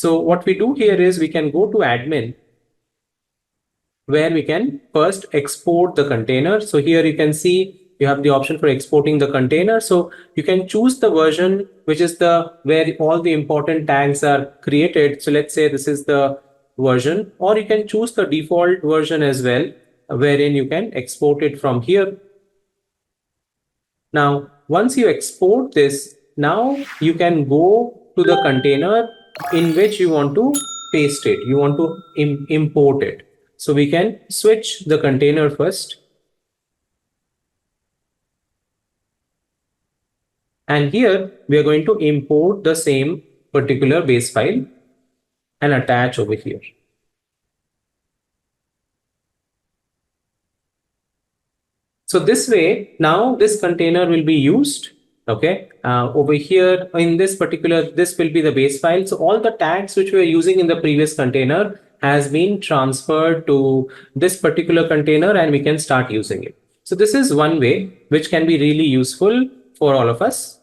So what we do here is we can go to admin, where we can first export the container. So here you can see you have the option for exporting the container. So you can choose the version, which is the where all the important tags are created. So let's say this is the version, or you can choose the default version as well, wherein you can export it from here. Now, once you export this, now you can go to the container in which you want to paste it. You want to import it. So we can switch the container first. And here we are going to import the same particular base file and attach over here. So this way, now this container will be used. Okay, over here in this particular, this will be the base file. So all the tags which we were using in the previous container has been transferred to this particular container, and we can start using it. So this is one way which can be really useful for all of us.